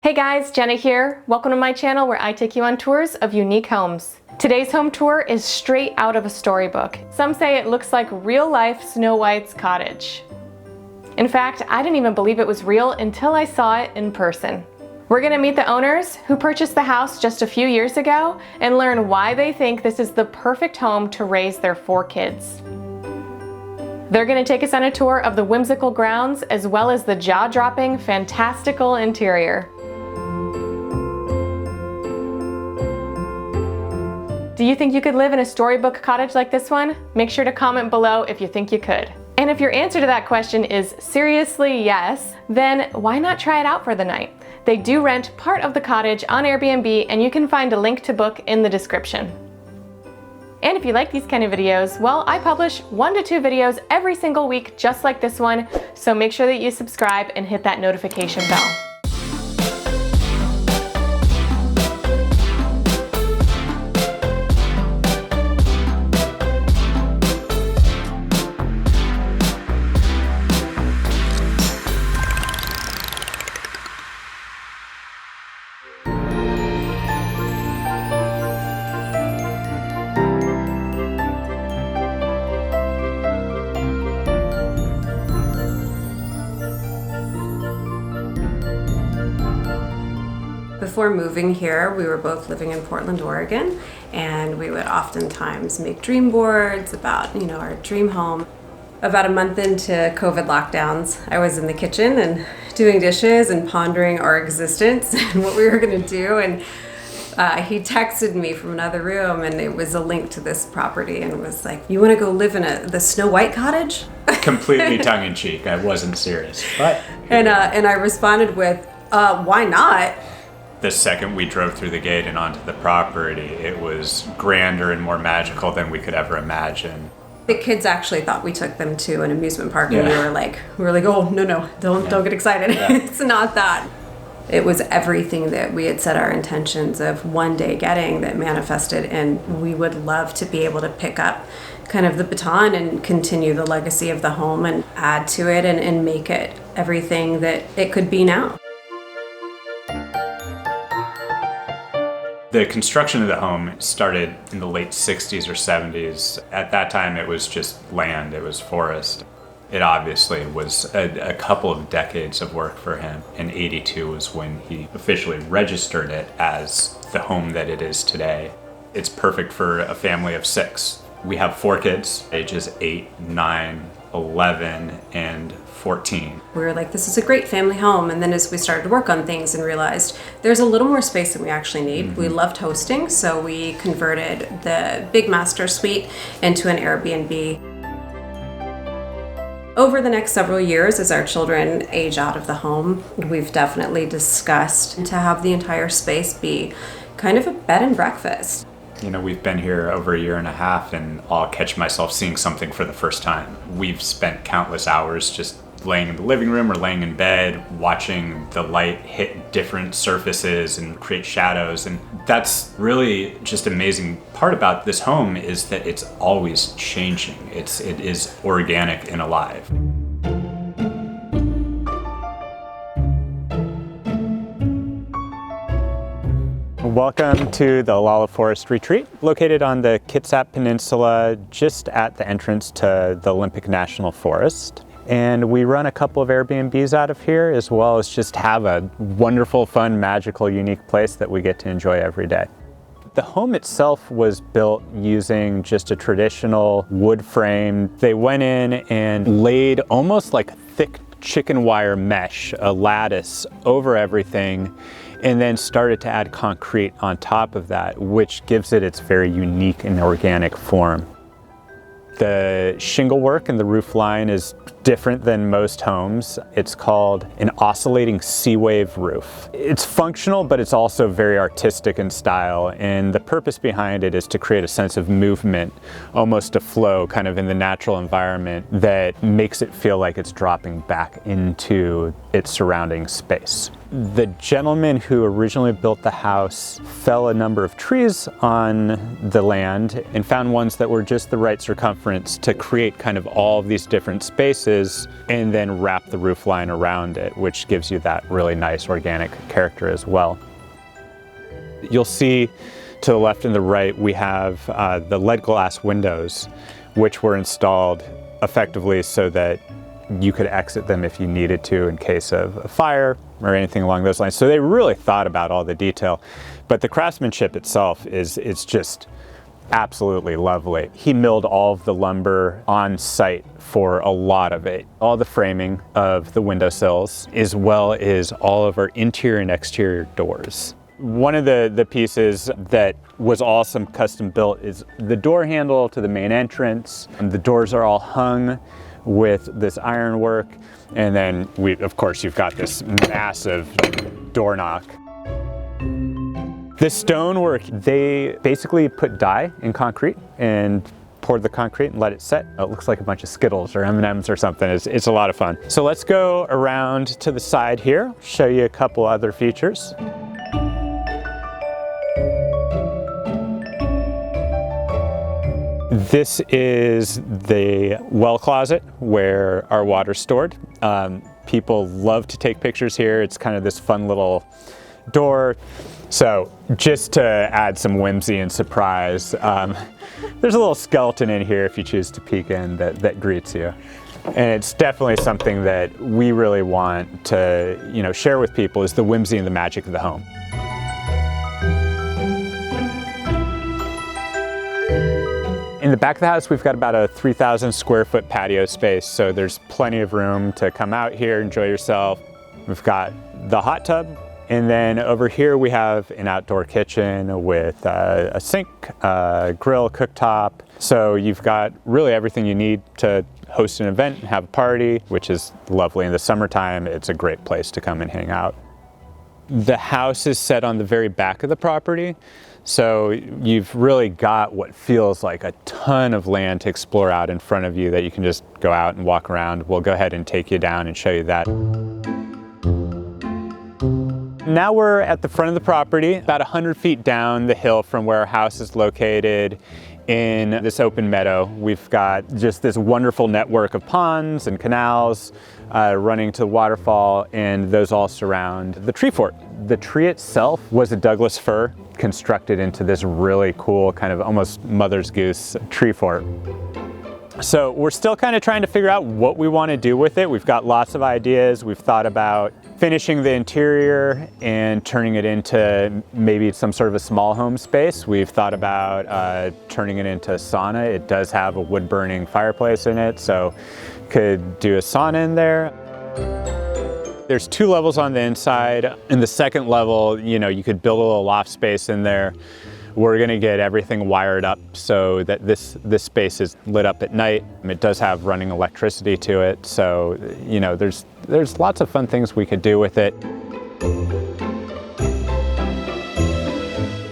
Hey guys, Jenna here. Welcome to my channel where I take you on tours of unique homes. Today's home tour is straight out of a storybook. Some say it looks like real life Snow White's cottage. In fact, I didn't even believe it was real until I saw it in person. We're gonna meet the owners who purchased the house just a few years ago and learn why they think this is the perfect home to raise their 4 kids. They're gonna take us on a tour of the whimsical grounds as well as the jaw-dropping, fantastical interior. Do you think you could live in a storybook cottage like this one? Make sure to comment below if you think you could. And if your answer to that question is seriously yes, then why not try it out for the night? They do rent part of the cottage on Airbnb, and you can find a link to book in the description. And if you like these kind of videos, well, I publish 1 to 2 videos every single week just like this one, so make sure that you subscribe and hit that notification bell. Before moving here, we were both living in Portland, Oregon, and we would oftentimes make dream boards about, our dream home. About a month into COVID lockdowns, I was in the kitchen and doing dishes and pondering our existence and what we were gonna do, and he texted me from another room, and it was a link to this property, and was like, "You wanna go live in the Snow White cottage?" Completely tongue-in-cheek, I wasn't serious, but... And I responded with, "Why not?" The second we drove through the gate and onto the property, it was grander and more magical than we could ever imagine. The kids actually thought we took them to an amusement park, and we were like, "Oh, no, don't get excited." Yeah. It's not that. It was everything that we had set our intentions of one day getting that manifested, and we would love to be able to pick up kind of the baton and continue the legacy of the home and add to it and make it everything that it could be now. The construction of the home started in the late 60s or 70s. At that time, it was just land, it was forest. It obviously was a couple of decades of work for him. And '82 was when he officially registered it as the home that it is today. It's perfect for a family of 6. We have 4 kids, ages 8, 9, 11, and 14. We were like, this is a great family home. And then as we started to work on things and realized there's a little more space than we actually need. Mm-hmm. We loved hosting, so we converted the big master suite into an Airbnb. Over the next several years, as our children age out of the home, we've definitely discussed to have the entire space be kind of a bed and breakfast. We've been here over a year and a half, and I'll catch myself seeing something for the first time. We've spent countless hours just laying in the living room or laying in bed, watching the light hit different surfaces and create shadows. And that's really just amazing part about this home, is that it's always changing. It is organic and alive. Welcome to the OLALLA Forest Retreat, located on the Kitsap Peninsula, just at the entrance to the Olympic National Forest. And we run a couple of Airbnbs out of here, as well as just have a wonderful, fun, magical, unique place that we get to enjoy every day. The home itself was built using just a traditional wood frame. They went in and laid almost like thick chicken wire mesh, a lattice, over everything, and then started to add concrete on top of that, which gives it its very unique and organic form. The shingle work and the roof line is different than most homes. It's called an oscillating sea wave roof. It's functional, but it's also very artistic in style, and the purpose behind it is to create a sense of movement, almost a flow kind of in the natural environment that makes it feel like it's dropping back into its surrounding space. The gentleman who originally built the house fell a number of trees on the land and found ones that were just the right circumference to create kind of all of these different spaces and then wrap the roof line around it, which gives you that really nice organic character as well. You'll see to the left and the right we have the lead glass windows, which were installed effectively so that you could exit them if you needed to in case of a fire or anything along those lines. So they really thought about all the detail, but the craftsmanship itself is just absolutely lovely. He milled all of the lumber on site for a lot of it. All the framing of the windowsills, as well as all of our interior and exterior doors. One of the pieces that was awesome custom built is the door handle to the main entrance. And the doors are all hung with this ironwork, and then of course you've got this massive door knock. This stonework, they basically put dye in concrete and poured the concrete and let it set. It looks like a bunch of Skittles or M&Ms or something. It's a lot of fun. So let's go around to the side here, show you a couple other features. This is the well closet where our water's stored. People love to take pictures here. It's kind of this fun little door. So just to add some whimsy and surprise, there's a little skeleton in here if you choose to peek in that greets you. And it's definitely something that we really want to, share with people, is the whimsy and the magic of the home. In the back of the house, we've got about a 3,000 square foot patio space, so there's plenty of room to come out here, enjoy yourself. We've got the hot tub, and then over here we have an outdoor kitchen with a sink, grill, cooktop. So you've got really everything you need to host an event and have a party, which is lovely. In the summertime, it's a great place to come and hang out. The house is set on the very back of the property. So you've really got what feels like a ton of land to explore out in front of you that you can just go out and walk around. We'll go ahead and take you down and show you that. Now we're at the front of the property, about 100 feet down the hill from where our house is located in this open meadow. We've got just this wonderful network of ponds and canals running to the waterfall, and those all surround the tree fort. The tree itself was a Douglas fir constructed into this really cool kind of almost mother's goose tree fort. So we're still kind of trying to figure out what we want to do with it. We've got lots of ideas. We've thought about finishing the interior and turning it into maybe some sort of a small home space. We've thought about turning it into a sauna. It does have a wood burning fireplace in it, so could do a sauna in there. There's 2 levels on the inside. In the second level, you could build a little loft space in there. We're gonna get everything wired up so that this space is lit up at night. It does have running electricity to it, so there's lots of fun things we could do with it.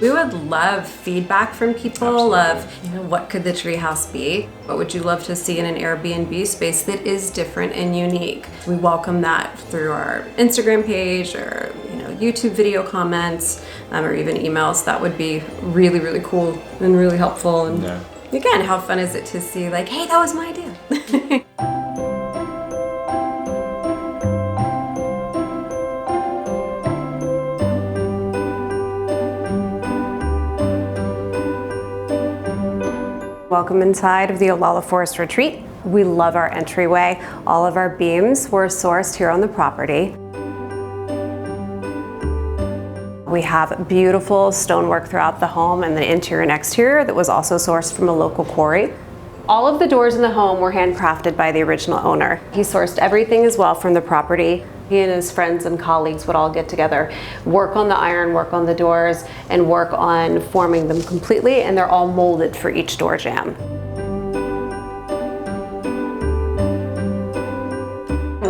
We would love feedback from people of, what could the treehouse be? What would you love to see in an Airbnb space that is different and unique? We welcome that through our Instagram page or YouTube video comments or even emails. That would be really, really cool and really helpful. And again, how fun is it to see like, hey, that was my idea. Welcome inside of the OLALLA Forest Retreat. We love our entryway. All of our beams were sourced here on the property. We have beautiful stonework throughout the home and the interior and exterior that was also sourced from a local quarry. All of the doors in the home were handcrafted by the original owner. He sourced everything as well from the property. He and his friends and colleagues would all get together, work on the iron, work on the doors, and work on forming them completely, and they're all molded for each door jamb.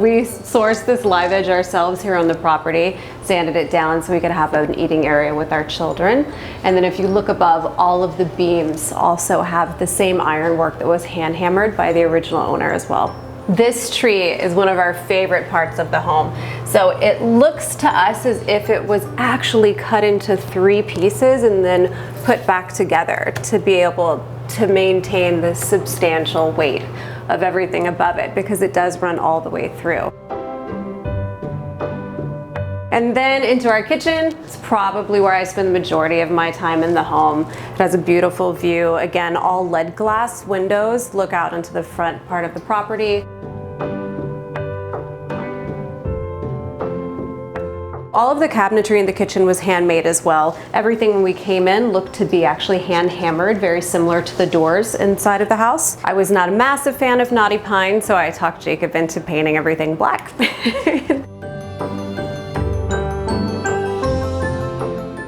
We sourced this live edge ourselves here on the property, sanded it down so we could have an eating area with our children. And then if you look above, all of the beams also have the same ironwork that was hand hammered by the original owner as well. This tree is one of our favorite parts of the home. So it looks to us as if it was actually cut into 3 pieces and then put back together to be able to maintain the substantial weight of everything above it, because it does run all the way through. And then into our kitchen. It's probably where I spend the majority of my time in the home. It has a beautiful view. Again, all lead glass windows look out into the front part of the property. All of the cabinetry in the kitchen was handmade as well. Everything when we came in looked to be actually hand hammered, very similar to the doors inside of the house. I was not a massive fan of knotty pine, so I talked Jacob into painting everything black.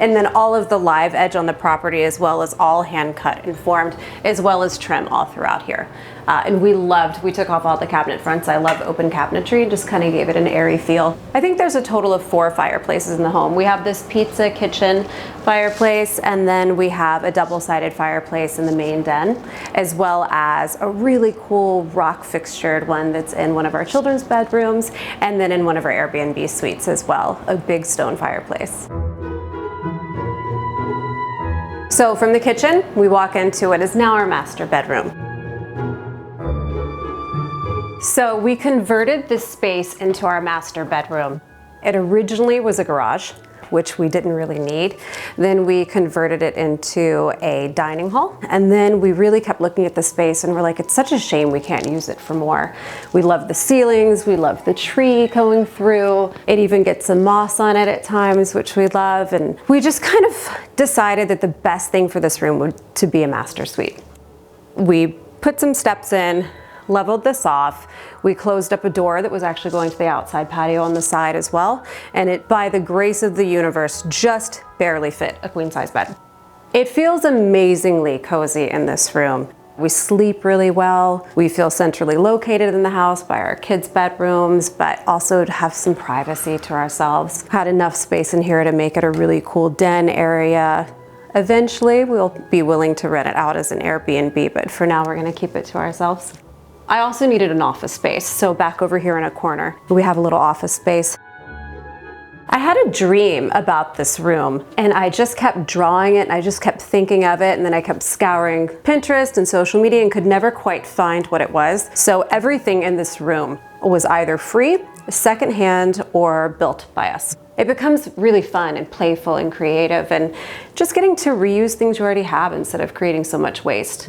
And then all of the live edge on the property, as well as all hand cut and formed, as well as trim all throughout here. And we took off all the cabinet fronts. I love open cabinetry and just kind of gave it an airy feel. I think there's a total of 4 fireplaces in the home. We have this pizza kitchen fireplace, and then we have a double-sided fireplace in the main den, as well as a really cool rock fixtured one that's in one of our children's bedrooms, and then in one of our Airbnb suites as well, a big stone fireplace. So from the kitchen, we walk into what is now our master bedroom. So we converted this space into our master bedroom. It originally was a garage, which we didn't really need. Then we converted it into a dining hall. And then we really kept looking at the space and we're like, it's such a shame we can't use it for more. We love the ceilings, we love the tree going through. It even gets some moss on it at times, which we love. And we just kind of decided that the best thing for this room would to be a master suite. We put some steps in, leveled this off. We closed up a door that was actually going to the outside patio on the side as well. And it, by the grace of the universe, just barely fit a queen size bed. It feels amazingly cozy in this room. We sleep really well. We feel centrally located in the house by our kids' bedrooms, but also to have some privacy to ourselves. Had enough space in here to make it a really cool den area. Eventually, we'll be willing to rent it out as an Airbnb, but for now, we're gonna keep it to ourselves. I also needed an office space, so back over here in a corner, we have a little office space. I had a dream about this room, and I just kept drawing it, and I just kept thinking of it, and then I kept scouring Pinterest and social media and could never quite find what it was. So everything in this room was either free, secondhand, or built by us. It becomes really fun and playful and creative, and just getting to reuse things you already have instead of creating so much waste.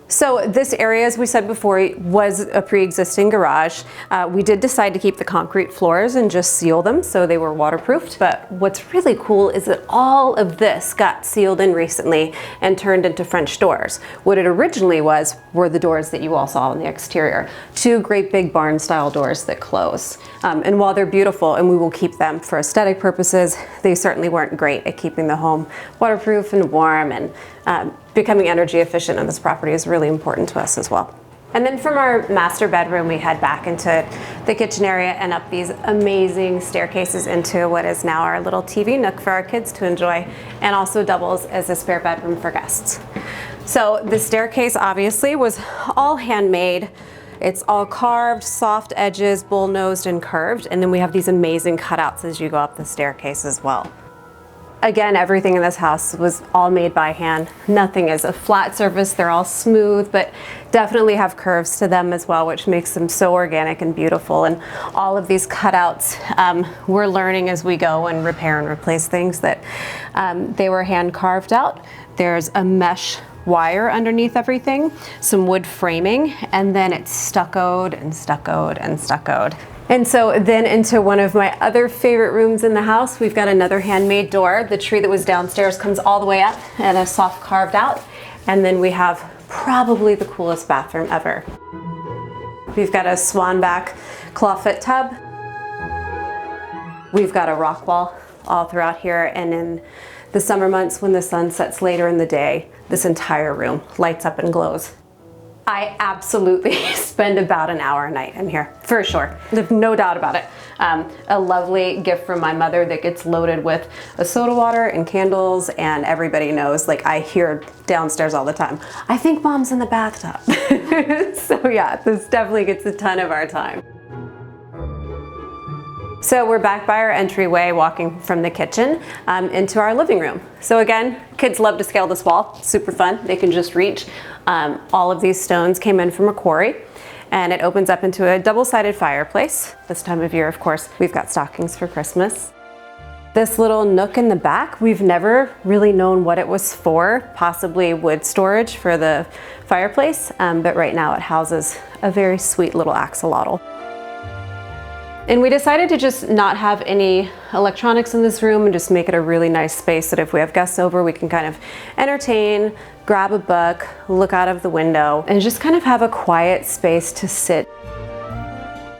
So this area, as we said before, was a pre-existing garage. We did decide to keep the concrete floors and just seal them so they were waterproofed. But what's really cool is that all of this got sealed in recently and turned into French doors. What it originally was were the doors that you all saw on the exterior. 2 great big barn style doors that close. And while they're beautiful and we will keep them for aesthetic purposes, they certainly weren't great at keeping the home waterproof and warm, and becoming energy efficient on this property is really important to us as well. And then from our master bedroom, we head back into the kitchen area and up these amazing staircases into what is now our little TV nook for our kids to enjoy, and also doubles as a spare bedroom for guests. So the staircase obviously was all handmade. It's all carved, soft edges, bull-nosed and curved, and then we have these amazing cutouts as you go up the staircase as well. Again, everything in this house was all made by hand. Nothing is a flat surface. They're all smooth, but definitely have curves to them as well, which makes them so organic and beautiful. And all of these cutouts, we're learning as we go and repair and replace things that they were hand carved out. There's a mesh wire underneath everything, some wood framing, and then it's stuccoed and stuccoed and stuccoed. And so then into one of my other favorite rooms in the house, we've got another handmade door. The tree that was downstairs comes all the way up and a soft carved out. And then we have probably the coolest bathroom ever. We've got a swanback clawfoot tub. We've got a rock wall all throughout here. And in the summer months when the sun sets later in the day, this entire room lights up and glows. I absolutely spend about an hour a night in here, for sure. There's no doubt about it. A lovely gift from my mother that gets loaded with a soda water and candles, and everybody knows, like, I hear downstairs all the time, I think Mom's in the bathtub. So yeah, this definitely gets a ton of our time. So we're back by our entryway, walking from the kitchen into our living room. So again, kids love to scale this wall, super fun. They can just reach. All of these stones came in from a quarry, and it opens up into a double-sided fireplace. This time of year, of course, we've got stockings for Christmas. This little nook in the back, we've never really known what it was for, possibly wood storage for the fireplace, but right now it houses a very sweet little axolotl. And we decided to just not have any electronics in this room and just make it a really nice space that if we have guests over, we can kind of entertain, grab a book, look out of the window, and just kind of have a quiet space to sit.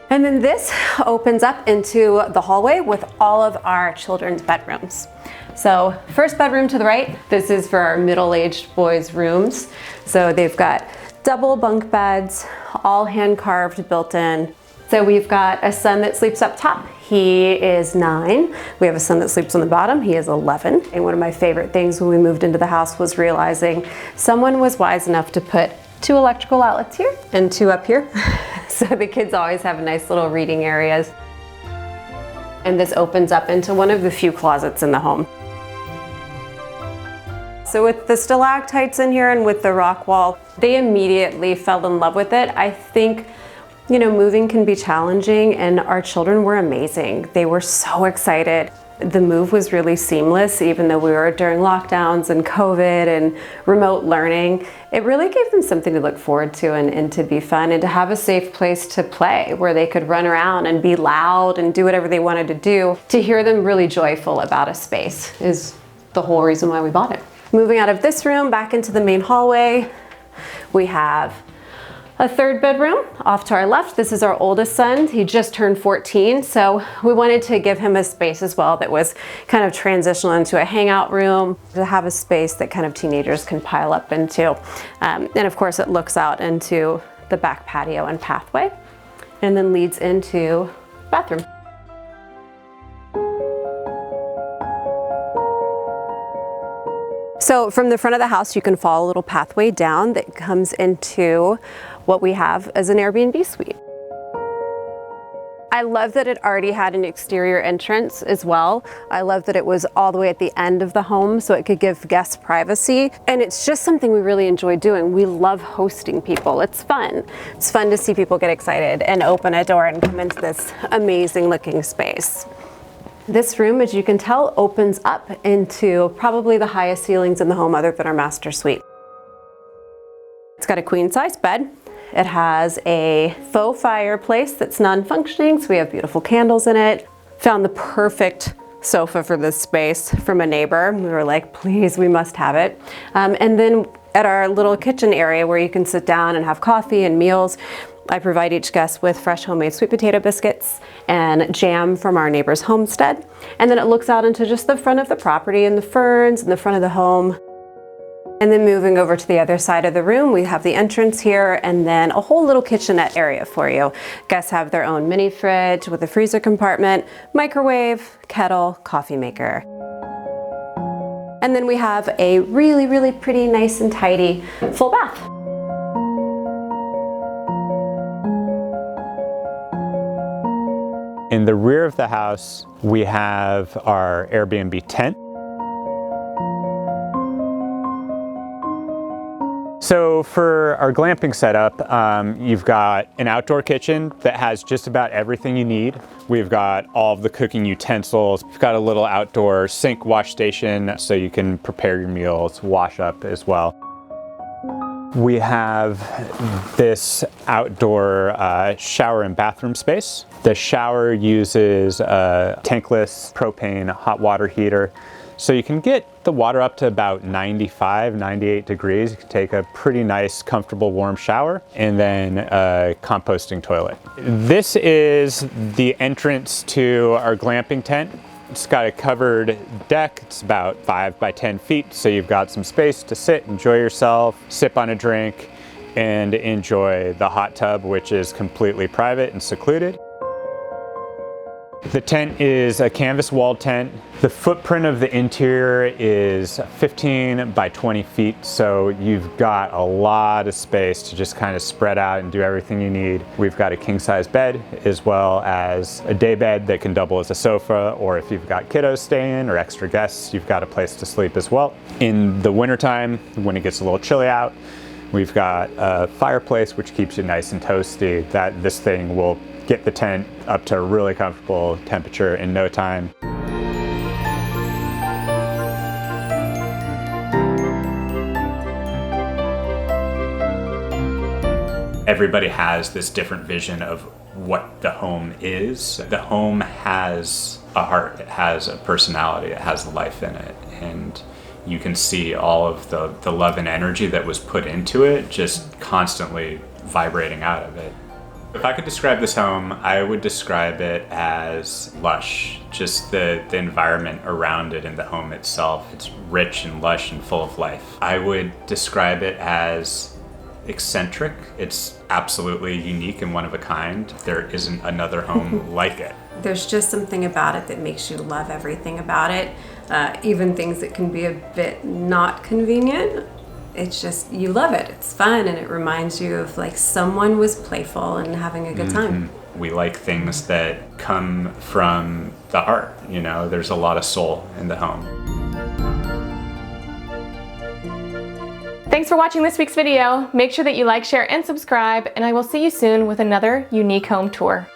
And then this opens up into the hallway with all of our children's bedrooms. So first bedroom to the right, this is for our middle-aged boys' rooms. So they've got double bunk beds, all hand-carved, built in. So we've got a son that sleeps up top. He is 9. We have a son that sleeps on the bottom. He is 11. And one of my favorite things when we moved into the house was realizing someone was wise enough to put 2 electrical outlets here and 2 up here. So the kids always have nice little reading areas. And this opens up into one of the few closets in the home. So with the stalactites in here and with the rock wall, they immediately fell in love with it. I think, you know, moving can be challenging, and our children were amazing. They were so excited. The move was really seamless, even though we were during lockdowns and COVID and remote learning. It really gave them something to look forward to and to be fun and to have a safe place to play where they could run around and be loud and do whatever they wanted to do. To hear them really joyful about a space is the whole reason why we bought it. Moving out of this room back into the main hallway, we have a third bedroom off to our left. This is our oldest son. He just turned 14, so we wanted to give him a space as well that was kind of transitional into a hangout room, to have a space that kind of teenagers can pile up into. And of course it looks out into the back patio and pathway, and then leads into the bathroom. So from the front of the house, you can follow a little pathway down that comes into what we have as an Airbnb suite. I love that it already had an exterior entrance as well. I love that it was all the way at the end of the home so it could give guests privacy. And it's just something we really enjoy doing. We love hosting people. It's fun. It's fun to see people get excited and open a door and come into this amazing looking space. This room, as you can tell, opens up into probably the highest ceilings in the home other than our master suite. It's got a queen size bed. It has a faux fireplace that's non-functioning, so we have beautiful candles in it. Found the perfect sofa for this space from a neighbor. We were like, please, we must have it. And then at our little kitchen area where you can sit down and have coffee and meals, I provide each guest with fresh homemade sweet potato biscuits and jam from our neighbor's homestead. And then it looks out into just the front of the property and the ferns and the front of the home. And then moving over to the other side of the room, we have the entrance here and then a whole little kitchenette area for you. Guests have their own mini fridge with a freezer compartment, microwave, kettle, coffee maker. And then we have a really, really pretty, nice and tidy full bath. In the rear of the house, we have our Airbnb tent. So for our glamping setup, you've got an outdoor kitchen that has just about everything you need. We've got all of the cooking utensils. We've got a little outdoor sink wash station so you can prepare your meals, wash up as well. We have this outdoor shower and bathroom space. The shower uses a tankless propane hot water heater. So you can get the water up to about 95, 98 degrees. You can take a pretty nice, comfortable, warm shower, and then a composting toilet. This is the entrance to our glamping tent. It's got a covered deck. It's about 5 by 10 feet, so you've got some space to sit, enjoy yourself, sip on a drink, and enjoy the hot tub, which is completely private and secluded. The tent is a canvas wall tent. The footprint of the interior is 15 by 20 feet, so you've got a lot of space to just kind of spread out and do everything you need. We've got a king-size bed as well as a day bed that can double as a sofa, or if you've got kiddos staying or extra guests, you've got a place to sleep as well. In the wintertime, when it gets a little chilly out, we've got a fireplace which keeps you nice and toasty. This thing will get the tent up to a really comfortable temperature in no time. Everybody has this different vision of what the home is. The home has a heart, it has a personality, it has life in it, and you can see all of the love and energy that was put into it just constantly vibrating out of it. If I could describe this home, I would describe it as lush. Just the environment around it and the home itself. It's rich and lush and full of life. I would describe it as eccentric. It's absolutely unique and one of a kind. There isn't another home like it. There's just something about it that makes you love everything about it. Even things that can be a bit not convenient. It's just, you love it. It's fun, and it reminds you of like someone was playful and having a good time. We like things that come from the heart, you know, there's a lot of soul in the home. Thanks for watching this week's video. Make sure that you like, share, and subscribe, and I will see you soon with another unique home tour.